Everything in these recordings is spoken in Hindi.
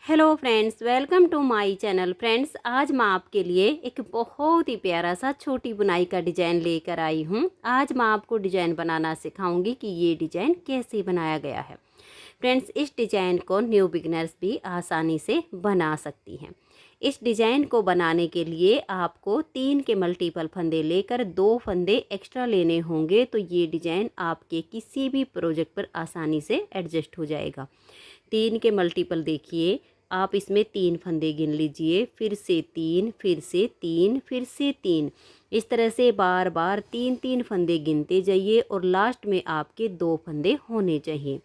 Hello friends, welcome to my channel. Friends, आज मैं आपके लिए एक बहुत ही प्यारा सा छोटी बुनाई का डिज़ाइन लेकर आई हूँ। आज मैं आपको डिज़ाइन बनाना सिखाऊंगी कि ये डिज़ाइन कैसे बनाया गया है। फ्रेंड्स, इस डिज़ाइन को न्यू बिगनर्स भी आसानी से बना सकती हैं। इस डिज़ाइन को बनाने के लिए आपको 3 के मल्टीपल फंदे लेकर 2 फंदे एक्स्ट्रा लेने होंगे, तो ये डिज़ाइन आपके किसी भी प्रोजेक्ट पर आसानी से एडजस्ट हो जाएगा। 3 के मल्टीपल देखिए, आप इसमें 3 फंदे गिन लीजिए, फिर से 3, फिर से 3, फिर से 3। इस तरह से बार बार 3-3 फंदे गिनते जाइए और लास्ट में आपके 2 फंदे होने चाहिए।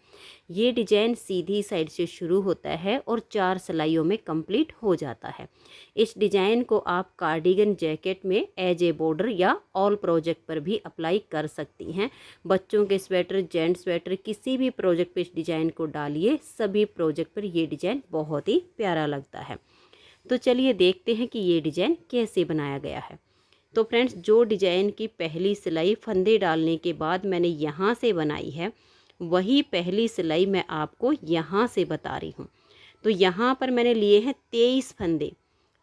ये डिजाइन सीधी साइड से शुरू होता है और 4 सिलाइयों में कंप्लीट हो जाता है। इस डिजाइन को आप कार्डिगन जैकेट में एज ए बॉर्डर या ऑल प्रोजेक्ट पर भी अप्लाई कर सकती हैं। बच्चों के स्वेटर, जेंट्स स्वेटर, किसी भी प्रोजेक्ट पे इस डिजाइन को डालिए, सभी प्रोजेक्ट पर ये डिजाइन बहुत ही प्यारा लगता है। तो चलिए देखते हैं कि ये डिजाइन कैसे बनाया गया है। तो फ्रेंड्स, जो डिजाइन की पहली सिलाई फंदे डालने के बाद मैंने यहाँ से बनाई है, वही पहली सिलाई मैं आपको यहाँ से बता रही हूँ। तो यहाँ पर मैंने लिए हैं 23 फंदे,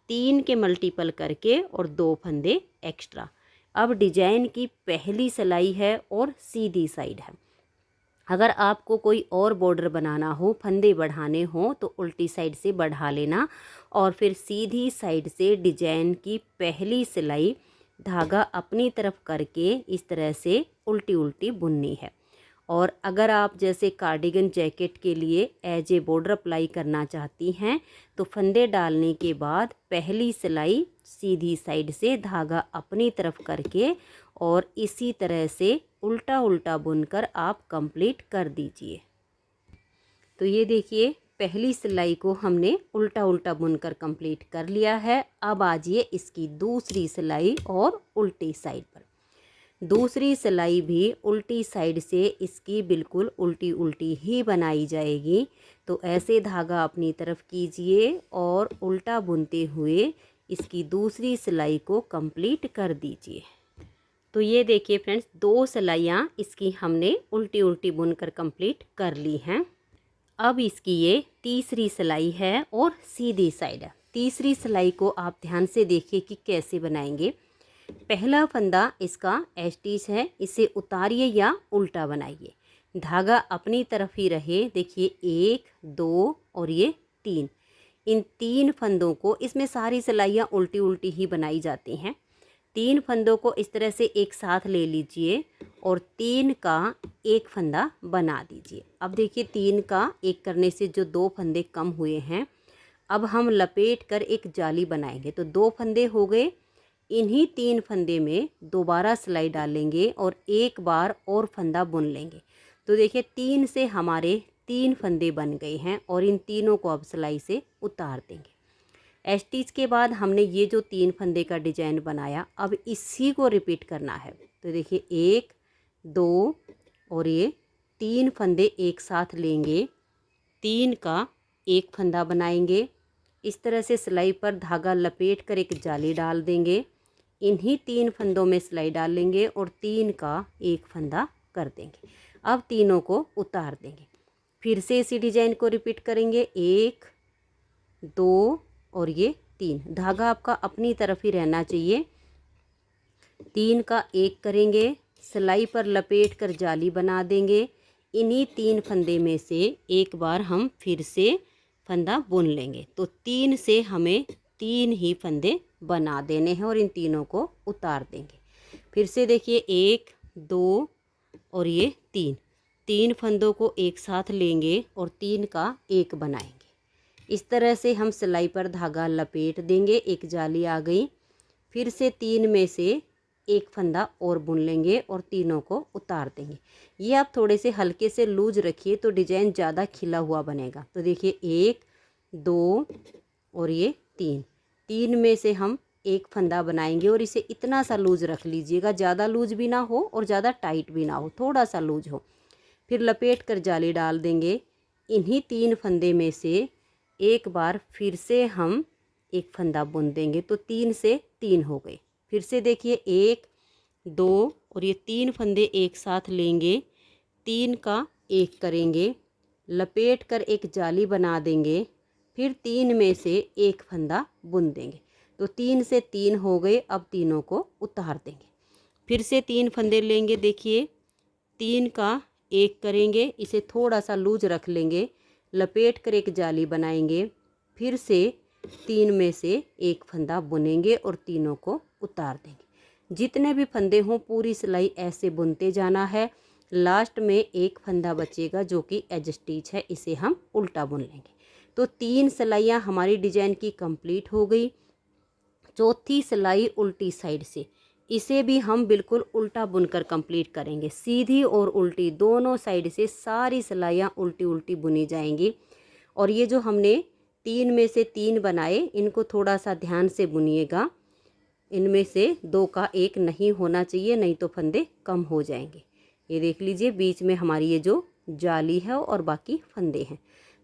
3 के मल्टीपल करके और 2 फंदे एक्स्ट्रा। अब डिजाइन की पहली सिलाई है और सीधी साइड है। अगर आपको कोई और बॉर्डर बनाना हो, फंदे बढ़ाने हो, तो उल्टी साइड से बढ़ा लेना और फिर सीधी साइड से डिजाइन की पहली सिलाई धागा अपनी तरफ करके इस तरह से उल्टी उल्टी बुननी है। और अगर आप जैसे कार्डिगन जैकेट के लिए एज ए बॉर्डर अप्लाई करना चाहती हैं, तो फंदे डालने के बाद पहली सिलाई सीधी साइड से धागा अपनी तरफ करके और इसी तरह से उल्टा उल्टा बुनकर आप कंप्लीट कर दीजिए। तो ये देखिए, पहली सिलाई को हमने उल्टा उल्टा बुनकर कंप्लीट कर लिया है। अब आजिए इसकी दूसरी सिलाई और उल्टी साइड पर। दूसरी सिलाई भी उल्टी साइड से इसकी बिल्कुल उल्टी उल्टी ही बनाई जाएगी। तो ऐसे धागा अपनी तरफ कीजिए और उल्टा बुनते हुए इसकी दूसरी सिलाई को कंप्लीट कर दीजिए। तो ये देखिए फ्रेंड्स, 2 सिलाइयाँ इसकी हमने उल्टी उल्टी बुनकर कंप्लीट कर ली हैं। अब इसकी ये तीसरी सिलाई है और सीधी साइड है। तीसरी सिलाई को आप ध्यान से देखिए कि कैसे बनाएंगे। पहला फंदा इसका स्टिच है, इसे उतारिए या उल्टा बनाइए। धागा अपनी तरफ ही रहे। देखिए 1, 2 और ये 3। इन 3 फंदों को, इसमें सारी सिलाइयाँ उल्टी उल्टी ही बनाई जाती हैं। 3 फंदों को इस तरह से एक साथ ले लीजिए और 3 का एक फंदा बना दीजिए। अब देखिए 3 का एक करने से जो 2 फंदे कम हुए हैं, अब हम लपेट कर एक जाली बनाएंगे। तो 2 फंदे हो गए, इन्हीं 3 फंदे में दोबारा सिलाई डालेंगे और एक बार और फंदा बुन लेंगे। तो देखिए 3 से हमारे 3 फंदे बन गए हैं और इन तीनों को अब सिलाई से उतार देंगे। स्टिच के बाद हमने ये जो 3 फंदे का डिजाइन बनाया, अब इसी को रिपीट करना है। तो देखिए 1, 2 और ये 3 फंदे एक साथ लेंगे, 3 का एक फंदा बनाएंगे। इस तरह से सिलाई पर धागा लपेट कर एक जाली डाल देंगे, इन्हीं 3 फंदों में सिलाई डाल लेंगे और 3 का एक फंदा कर देंगे। अब तीनों को उतार देंगे। फिर से इसी डिजाइन को रिपीट करेंगे। 1, 2 और ये 3। धागा आपका अपनी तरफ ही रहना चाहिए। 3 का एक करेंगे, सिलाई पर लपेट कर जाली बना देंगे। इन्हीं 3 फंदे में से एक बार हम फिर से फंदा बुन लेंगे। तो 3 से हमें 3 ही फंदे बना देने हैं और इन तीनों को उतार देंगे। फिर से देखिए 1, 2 और ये 3 फंदों को एक साथ लेंगे और 3 का एक बनाएंगे। इस तरह से हम सिलाई पर धागा लपेट देंगे, एक जाली आ गई। फिर से 3 में से एक फंदा और बुन लेंगे और तीनों को उतार देंगे। ये आप थोड़े से हल्के से लूज रखिए तो डिजाइन ज़्यादा खिला हुआ बनेगा। तो देखिए 1, 2 और ये 3 में से हम एक फंदा बनाएंगे और इसे इतना सा लूज रख लीजिएगा, ज़्यादा लूज भी ना हो और ज़्यादा टाइट भी ना हो, थोड़ा सा लूज हो। फिर लपेट कर जाली डाल देंगे। इन्हीं 3 फंदे में से एक बार फिर से हम एक फंदा बुन देंगे। तो 3 से 3 हो गए। फिर से देखिए 1, 2 और ये 3 फंदे एक साथ लेंगे, 3 का एक करेंगे, लपेट कर एक जाली बना देंगे, फिर 3 में से एक फंदा बुन देंगे। तो 3 से 3 हो गए, अब तीनों को उतार देंगे। फिर से 3 फंदे लेंगे, देखिए 3 का एक करेंगे, इसे थोड़ा सा लूज रख लेंगे, लपेट कर एक जाली बनाएंगे। फिर से 3 में से एक फंदा बुनेंगे और तीनों को उतार देंगे। जितने भी फंदे हों पूरी सिलाई ऐसे बुनते जाना है। लास्ट में एक फंदा बचेगा जो कि एज स्टिच है, इसे हम उल्टा बुन लेंगे। तो 3 सिलाइयाँ हमारी डिजाइन की कंप्लीट हो गई। चौथी सिलाई उल्टी साइड से, इसे भी हम बिल्कुल उल्टा बुनकर कंप्लीट करेंगे। सीधी और उल्टी दोनों साइड से सारी सिलाइयाँ उल्टी उल्टी बुनी जाएंगी। और ये जो हमने 3 में से 3 बनाए, इनको थोड़ा सा ध्यान से बुनिएगा। इनमें से 2 का एक नहीं होना चाहिए, नहीं तो फंदे कम हो जाएंगे। ये देख लीजिए बीच में हमारी ये जो जाली है और बाकी फंदे हैं।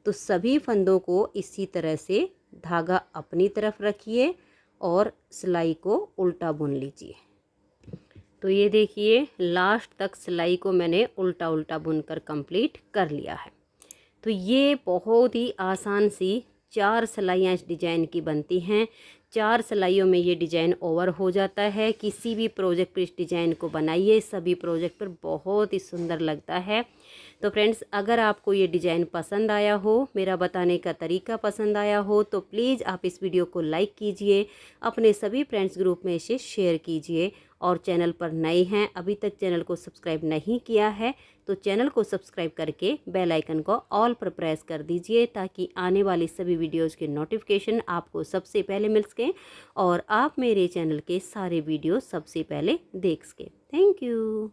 तो सभी फंदों को इसी तरह से धागा अपनी तरफ रखिए और सिलाई को उल्टा बुन लीजिए। तो ये देखिए लास्ट तक सिलाई को मैंने उल्टा उल्टा बुनकर कंप्लीट कर लिया है। तो ये बहुत ही आसान सी 4 सिलाइयाँ इस डिज़ाइन की बनती हैं। 4 सिलाइयों में ये डिज़ाइन ओवर हो जाता है। किसी भी प्रोजेक्ट पर इस डिज़ाइन को बनाइए, सभी प्रोजेक्ट पर बहुत ही सुंदर लगता है। तो फ्रेंड्स, अगर आपको ये डिज़ाइन पसंद आया हो, मेरा बताने का तरीका पसंद आया हो, तो प्लीज़ आप इस वीडियो को लाइक कीजिए, अपने सभी फ्रेंड्स ग्रुप में इसे शेयर कीजिए। और चैनल पर नए हैं, अभी तक चैनल को सब्सक्राइब नहीं किया है, तो चैनल को सब्सक्राइब करके बेल आइकन को ऑल पर प्रेस कर दीजिए, ताकि आने वाली सभी वीडियोज़ के नोटिफिकेशन आपको सबसे पहले मिल सकें और आप मेरे चैनल के सारे वीडियो सबसे पहले देख सकें। Thank you.